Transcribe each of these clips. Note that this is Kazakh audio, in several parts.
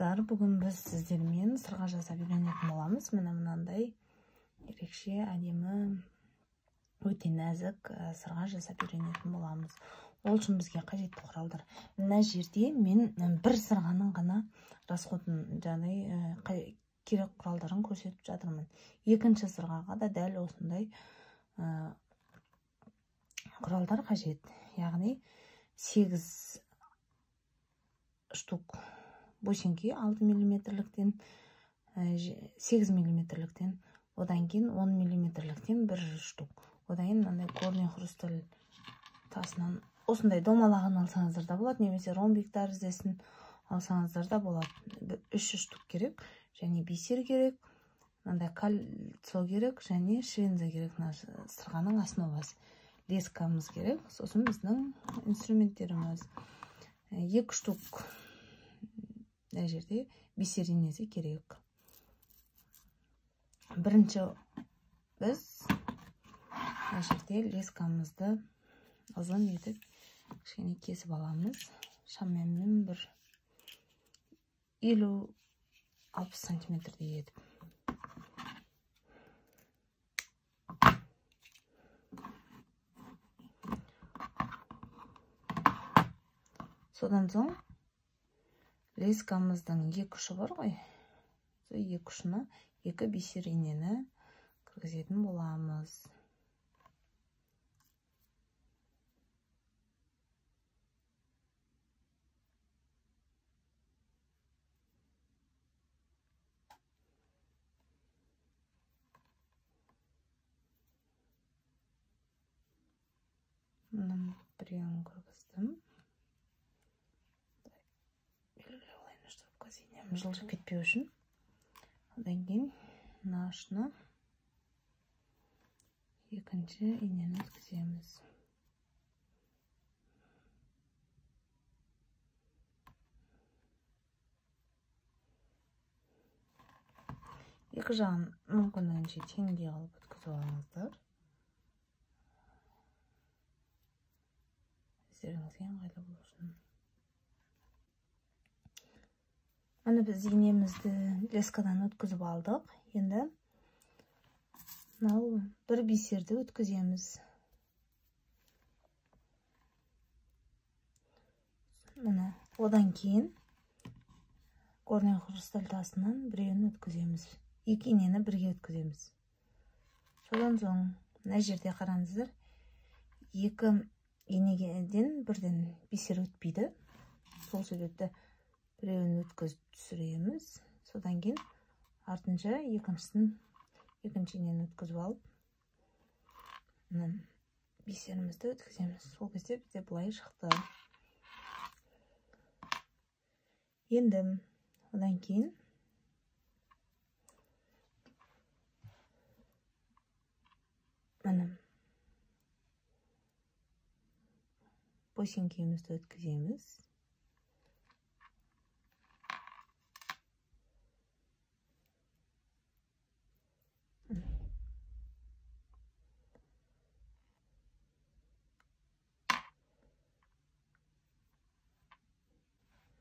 Достар, бүгін біз сіздермен сырға жасап үйренетін боламыз. Мынандай ерекше, әдемі, өте нәзік сырға жасап үйренетін боламыз. Ол үшін бізге қажетті құралдар. Мына жерде мен бір сырғаның ғана расходын, керек құралдарын көрсетіп жатырмын. Екінші сырғаға да дәл осындай құралдар қажет. Яғни 8 штук бусинки 6 мм-ліктен, 8 мм-ліктен, одан кейін 10 мм-ліктен бір штук. Одан кейін мынандай горный хрусталь тасынан осындай домалағын алсаңыздар да болады, немесе ромбик тәріздесін алсаңыздар да болады. 3 штук керек, және бисер керек, мынандай кольцо керек, және швенза керек. Сырғаның основасы. Лескамыз керек, сосын біздің инструменттеріміз. 2 штук мына жерде бисер инесі керек. Бірінші біз мына жерде лескамызды ұзын етіп кішкене кесіп аламыз. Шамамен бір 50-60 сантиметрдей етіп. Содан соң лескамыздың 2 ұшы бар ғой. Сол 2 ұшына 2 бисер инені кіргізетін боламыз. Мұның біреуін кіргіздім. Жылжып кетпеу үшін. Одан кейін мына ұшына екінші инені өткіземіз. Екі жағын мүмкіндігінше теңдей қылып өткізіп алыңыздар. Өздеріңізге ыңғайлы болу үшін. Аны біз инемізді лескадан өткізіп алдық. Енді бір бисерді өткіземіз. Одан кейін горный хрусталь тасынан біреуін өткіземіз. 2 инені бірге өткіземіз. Содан соң мына жерде қараңыздар, 2 инеден бірден бисер өтпейді. Сол себепті біреуін өткізіп түсіреміз. Содан кейін артынша екінші инені өткізіп алып, бисерімізді өткіземіз. Сол кезде бізде былай шықты. Енді одан кейін бусинкемізді өткіземіз.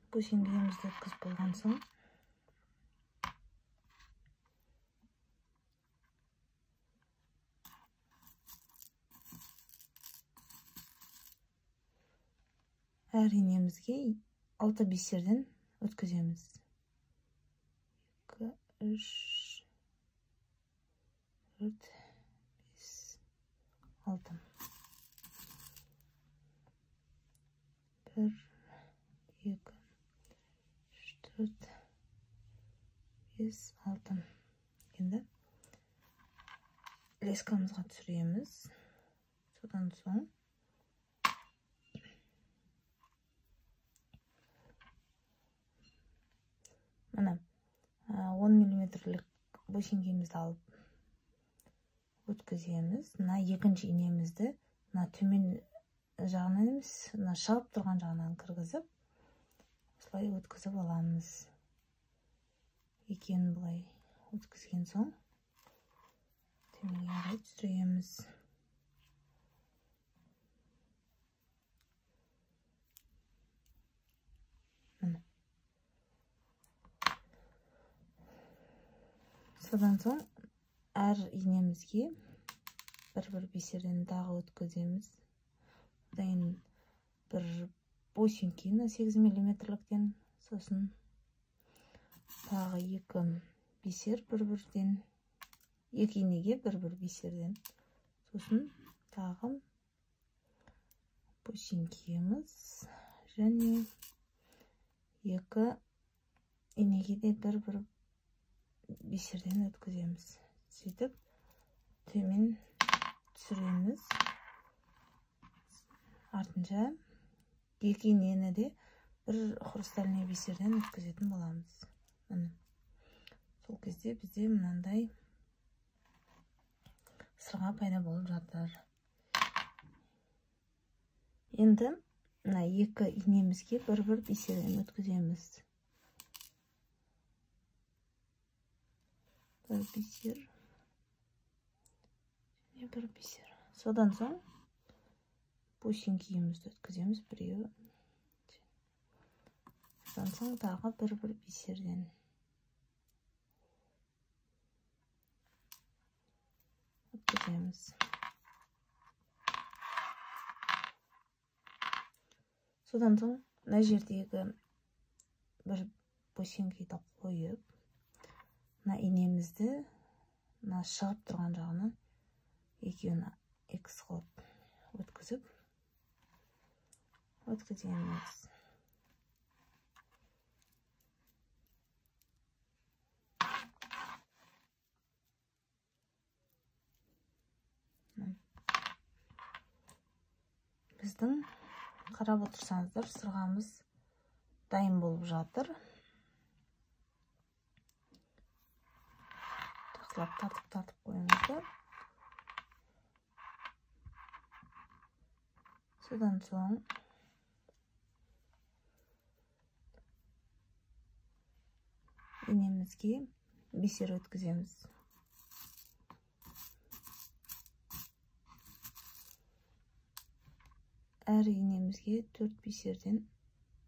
Бусинкемізді өткізіп болған соң әр инемізге 6 бисерден өткіземіз. 2, 3, 4, 5, 6. 1, 2, 4, 5, 6. Енді лескамызға түсіреміз. Содан соң мына 10 мм-лік бусинкемізді алып өткіземіз. Мына екінші инемізді төмен жағынан емес, шығып тұрған жағынан кіргізіп, осылай өткізіп аламыз. Екеуін бұлай өткізген соң төменге қарай түсіреміз. Содан соң әр инемізге бір бисерден дағы өткіземіз. Одан бір бусинканы 8 мм-ліктен, сосын тағы 2 бисер бір-бірден, 2 инеге бір бисерден, сосын тағы бусинкеміз және 2 инеге де бір бисерден өткіземіз. Сөйтіп төмен түсіреміз. Артынша 2 инені де бір хрустальный бисерден өткізетін боламыз. Сол кезде бізде мынандай сырға пайда болып жатыр. Енді 2 инемізге бір бисерден өткіземіз. Бір бисер және бір бисер. Содан соң бусинкемізді өткіземіз біреу. Содан соң тағы бір бисерден. Өткіземіз. Содан соң мына жердегі бір бусинканы қойып, мына инемізді мына шығып тұрған жағынан екеуін X қылып өткіземіз. Біздің қарап отырсаңыздар, сырғамыз дайын болып жатыр. Жақсылап тартып қойыңыздар. Содан соң инемізге бисер өткіземіз. Әр инемізге 4 бисерден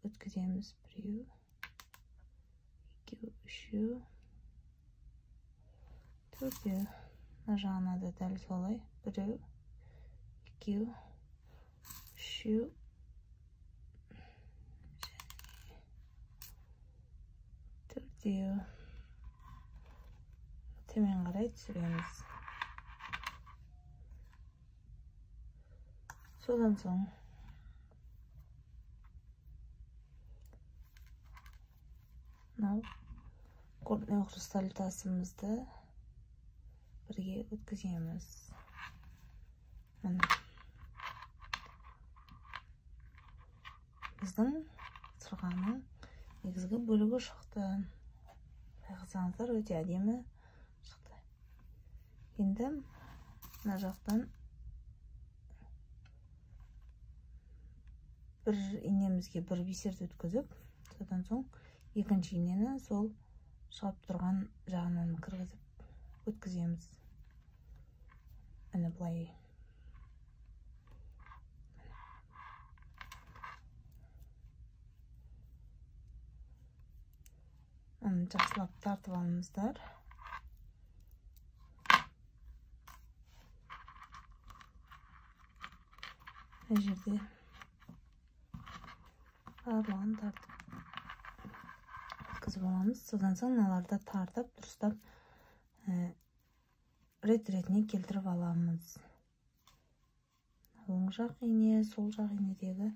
өткіземіз. Біреу, 2, 3, 4. Мына жағына да дәл солай. Біреу, 2, 3, 4. Төмен қарай түсіреміз. Содан соң кордный хрусталь тасымызды бірге өткіземіз. Біздің сырғаның негізгі бөлігі шықты. Байқасаңыздар, өте әдемі шықты. Енді мына жақтан бір инемізге бір бисерді өткізіп, содан соң екінші инені сол шығып тұрған жағынан кіргізіп өткіземіз. Әне бұлай. Жақсылап тартып алыңыздар. Мына жерде барлығын тартып өткізіп аламыз. Содан соң мыналарды тартып, дұрыстап ретіне келтіріп аламыз. Оң жақ ине, сол жақ инедегі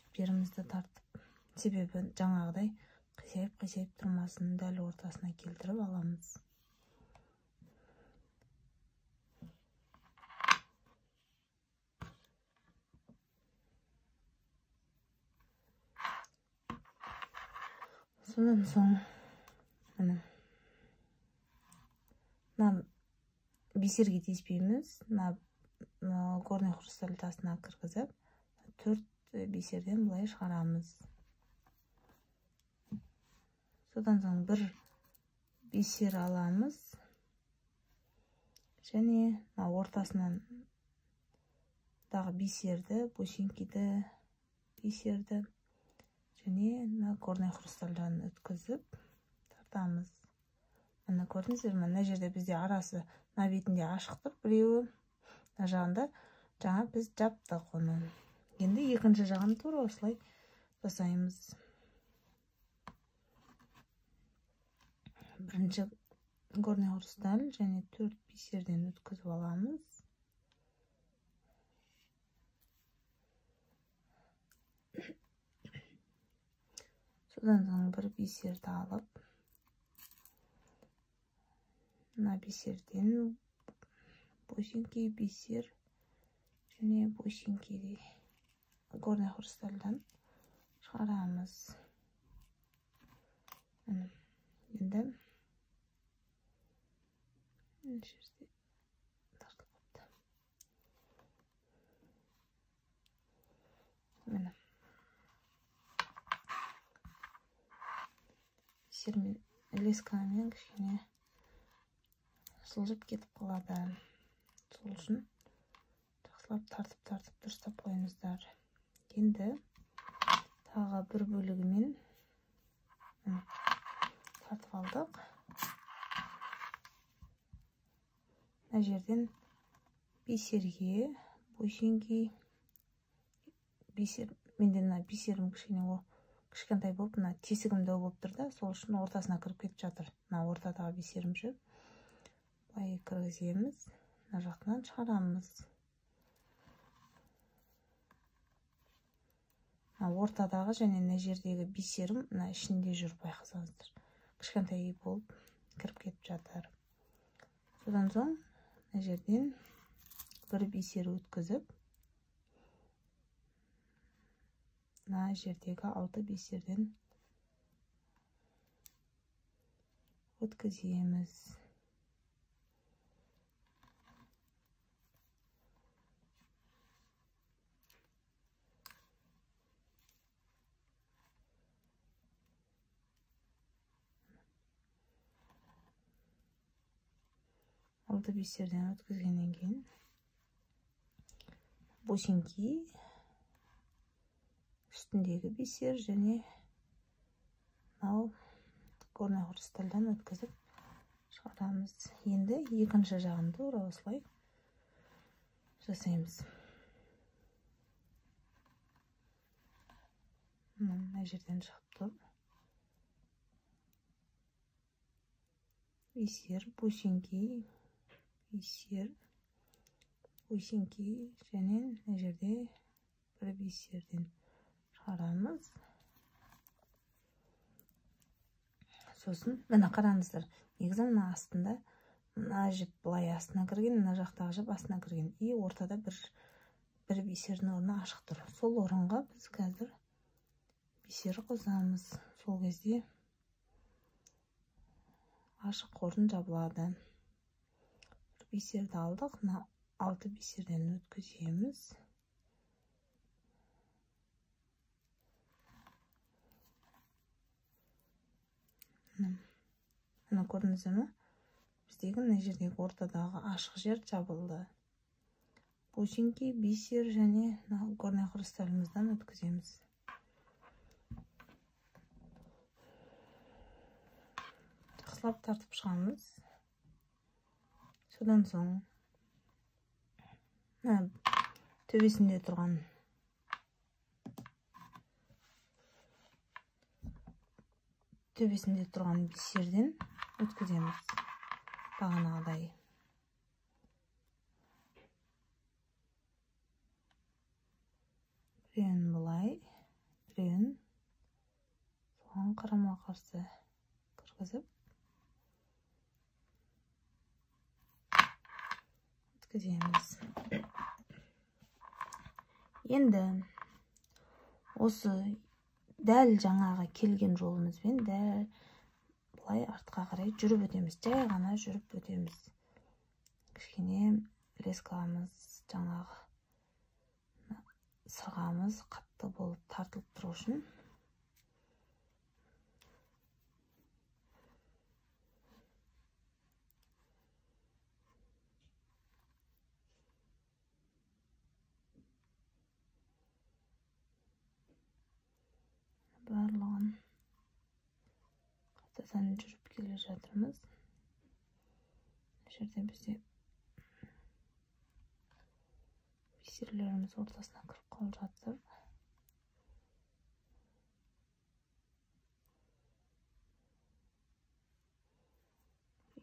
жіптерімізді тартып, себебі жаңағыдай қисайып тұрмасын, дәл ортасына келтіріп аламыз. Содан соң бисерге тиіспейміз. Горный хрусталь тасына кіргізіп, 4 бисерден бұлай шығарамыз. Содан соң бір бисер аламыз. Және ортасынан дағы бисерді, бусинкиді, бисерді және горный хрустальдан өткізіп тартамыз. Мына көрдіңіздер, мына жерде бізде арасы мына бетінде ашық тұр, біреуі мына жағында. Жаңа біз жаптық оны. Енді екінші жағын тура осылай жасаймыз. Бірінші горный хрусталь және 4 бисерден өткізіп аламыз. Содан соң бір бисерді алып, мына бисерден бусинки бисер және бусинки горный хрустальдан шығарамыз. Енді жерде тартылыпты. Міне бисермен лескамен кішкене сылжып кетіп қалады. Сол үшін жақсылап тартып дұрыстап қойыңыздар. Енді тағы бір бөлігімен тартып алдық. Мына жерден бисерге бусинки бисер, менде мына бисерім кішкентай болып, мына тесігімді болып тұр да, сол үшін ортасына кіріп кетіп жатыр. Мына ортадағы бисерім жүр. Былай кіргіземіз, мына жақтан шығарамыз. Ортадағы және мына жердегі бисерім мына ішінде жүр, байқасаңыздар. Кішкентай болып кіріп кетіп жатыр. Содан соң мына жерден бір бисер өткізіп, мына жердегі 6 бисерден өткіземіз. Алты бисерден өткізгеннен кейін бусинки үстіндегі бисер және мынау горный хрустальдан өткізіп шығарамыз. Енді екінші жағын тура осылай жасаймыз. Мына жерден шығып тұр. Бисер, бусинки, бисер, бусинки және мына жерде бір бисерден шығарамыз. Сосын мына қараңыздар, негізі мына астында мына жіп былай астына кірген, мына жақтағы жіп астына кірген. И ортада бір бисердің орны ашық тұр. Сол орынға біз қазір бисер қосамыз. Сол кезде ашық орын жабылады. Бір бисерді алдық, 6 бисерден өткіземіз. Мына көрдіңіздер ме? Біздегі мына жердегі ортадағы ашық жер жабылды. Бусинки, бисер және горный хрусталімізден өткіземіз. Жақсылап тартып шығамыз. Содан соң төбесінде тұрған бисерден өткіземіз. Бағанағыдай. Біреуін бұлай, біреуін соған қарама қарсы кіргізіп өткіземіз. Енді осы дәл жаңағы келген жолымызбен дәл бұлай артқа қарай жүріп өтеміз. Жай ғана жүріп өтеміз. Кішкене лескамыз, жаңағы сырғамыз қатты болып тартылып тұру үшін. Барлығын қайтадан жүріп келе жатырмыз. жерде бізде бисерлерimiz ортасына кіріп қалып жатыр.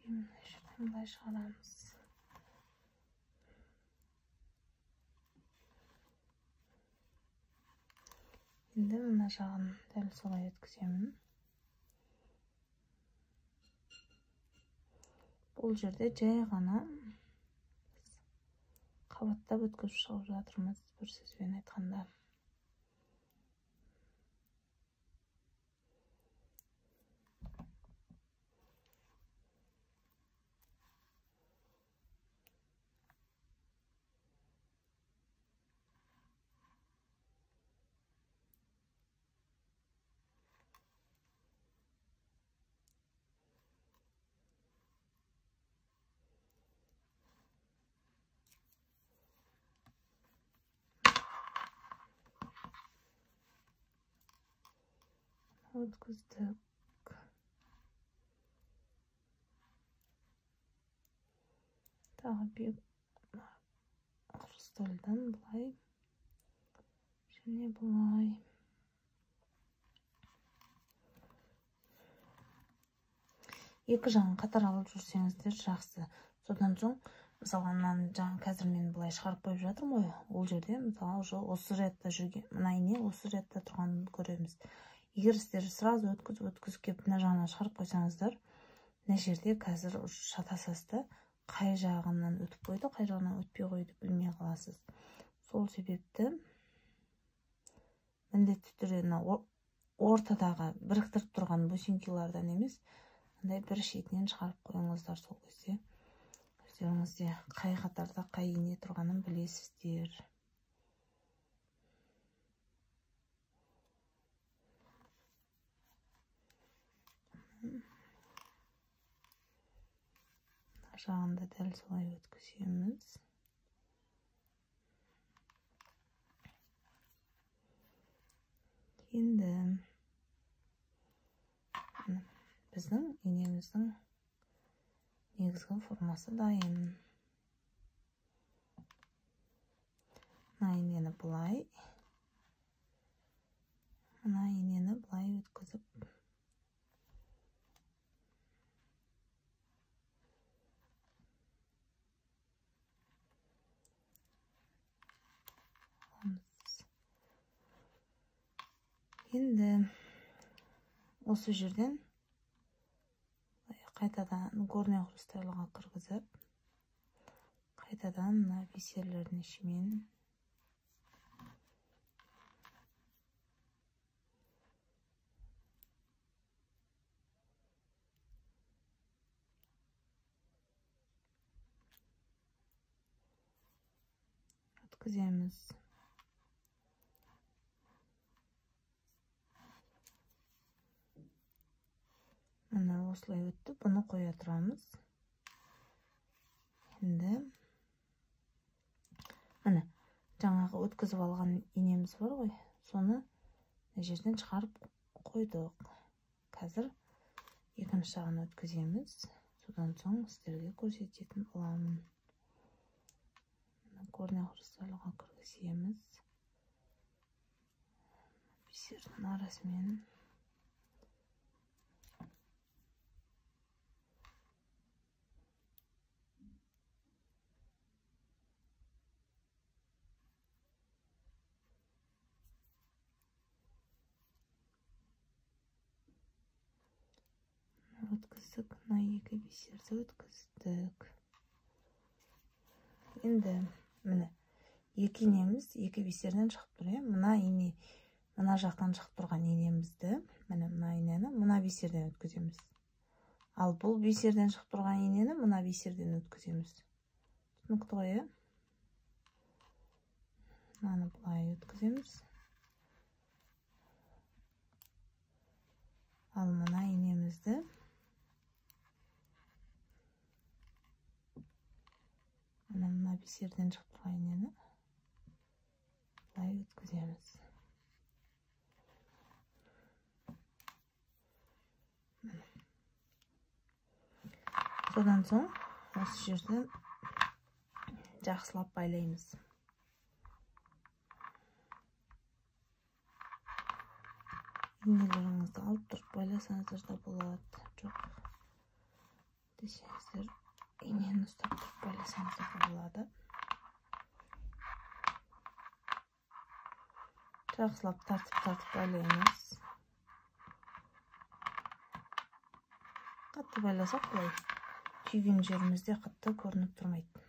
Şuradan былай шығарамыз. Енді мына жағын дәл солай өткіземін. Бұл жерде жай ғана қабаттап өткізіп шығып жатырмыз, бір сөзбен айтқанда. Өткіздік. Тағы бір хрустальдан былай және былай. Екі жағын қатар алып жүрсеңіздер жақсы. Содан соң, мысалы, жаңа қазір мен былай шығарып қойып жатырмын ғой. Ол жерде, мысалы, осы ретте жүрген, мына ине осы ретте тұрғанын көреміз. Егер сіздер сразу өткізіп кеп мына жағынан шығарып қойсаңыздар, мына жерде қазір шатасызды, қай жағынан өтіп қойды, қай жағынан өтпей қойды білмей қаласыз. Сол себепті міндетті түрде ортадағы біріктіріп тұрған бусинкилардан емес, андай бір шетінен шығарып қойыңыздар. Сол кезде өздеріңізде қай қатарда қай ине тұрғанын білесіздер. Жағында дәл солай өткіземіз. Енді біздің инеміздің негізгі формасы дайын. Мына инені бұлай, мына инені бұлай өткізіп енді осы жерден қайтадан горный хрустальға кіргізіп, қайтадан мына бисерлердің ішімен өткіземіз. Мына осылай өтті, бұны қоя тұрамыз. Енді міне жаңағы өткізіп алған инеміз бар ғой, соны жерден шығарып қойдық. Қазір екінші жағын өткіземіз. Содан соң сіздерге көрсететін боламын. Горный хрустальға кіргіземіз. Бисердің арасымен өткіздік. Мына екі бисерді өткіздік. Енді міне екі инеміз екі бисерден шығып тұр. Мына ине, мына жақтан шығып тұрған инемізді, міне мына инені мына бисерден өткіземіз. Ал бұл бисерден шығып тұрған инені мына бисерден өткіземіз. Түсінікті ғой, мынаны былай өткіземіз. Ал мына инемізді мына бисерден шығып тұрған инені былай өткіземіз. Содан соң осы жерден жақсылап байлаймыз. Инелеріңізді алып тұрып байласаңыздар да болады. Жоқ десеңіздер, инені ұстап тұрып байласаңыздар да болады. Жақсылап тартып байлаймыз. Қатты байласақ былай түйген жерімізде қатты көрініп тұрмайды.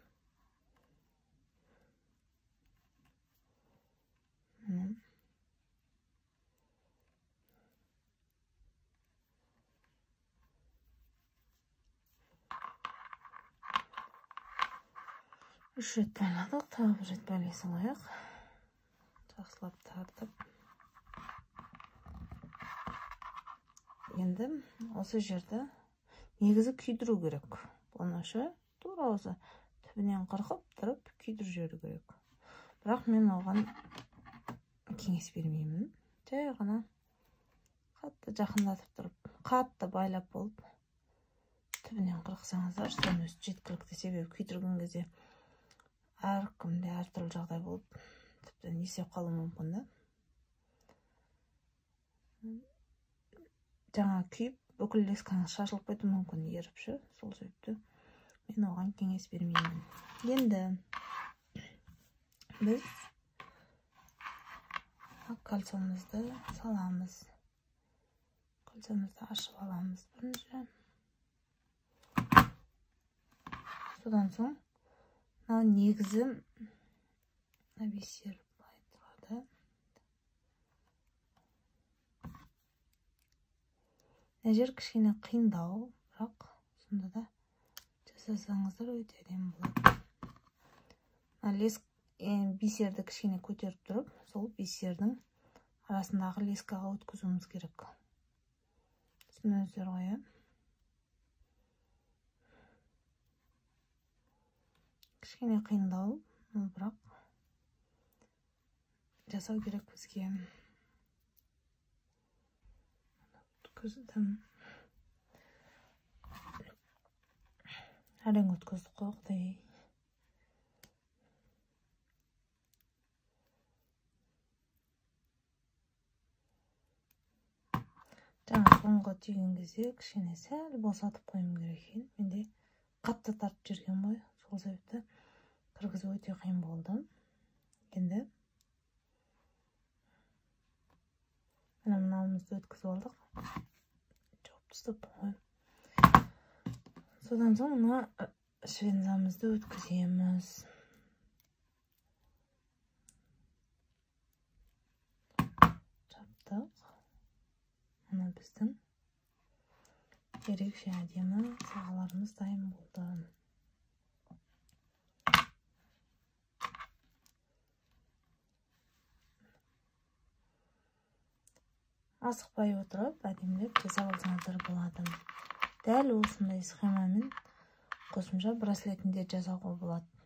Үш рет байладық, тағы бір рет байлай салайық. Жақсылап тартып. Енді осы жерді негізі күйдіру керек. Бұнышы тура осы түбінен қырқып тұрып күйдіріп жіберу керек. Бірақ мен оған кеңес бермеймін. Жай ғана қатты жақындатып тұрып, қатты байлап болып түбінен қырқсаңыздар, соның өзі жеткілікті. Себебі күйдірген кезде әркімде әртүрлі жағдай болып, тіптен есеп қалуы мүмкін да. Жаңа күйіп, бүкіл лескаңыз шашылып кетуі мүмкін, еріп ше. Сол себепті мен оған кеңес бермеймін. Енді біз кольцомызды саламыз. Кольцомызды ашып аламыз бірінші. Содан соң негізі бисер тұрады. Мына жер кішкене қиындау, бірақ сонда да жасасаңыздар өте әдемі болады. Бисерді кішкене көтеріп тұрып, сол бисердің арасындағы лескаға өткізуіміз керек. Түсінесіздер ғой, кішкене қиындау, бірақ жасау керек бізге. Өткіздім. Әрең өткіздік қой, құдай. Жаңа соңғы түйген кезде кішкене сәл босатып қойым керек екен. Менде қатты тартып жүрген ғой, сол себепті кіргізу өте қиын болды. Енді мынауымызды өткізіп алдық. Жауып тастап қойым. Содан соң мына швензамызды өткіземіз. Жаптық. Мына біздің ерекше әдемі сағаларымыз дайын болды. Асықпай отырып, әдемілеп жасап алсаңыздар болады. Дәл осындай схемамен қосымша браслетінде жасауға болады.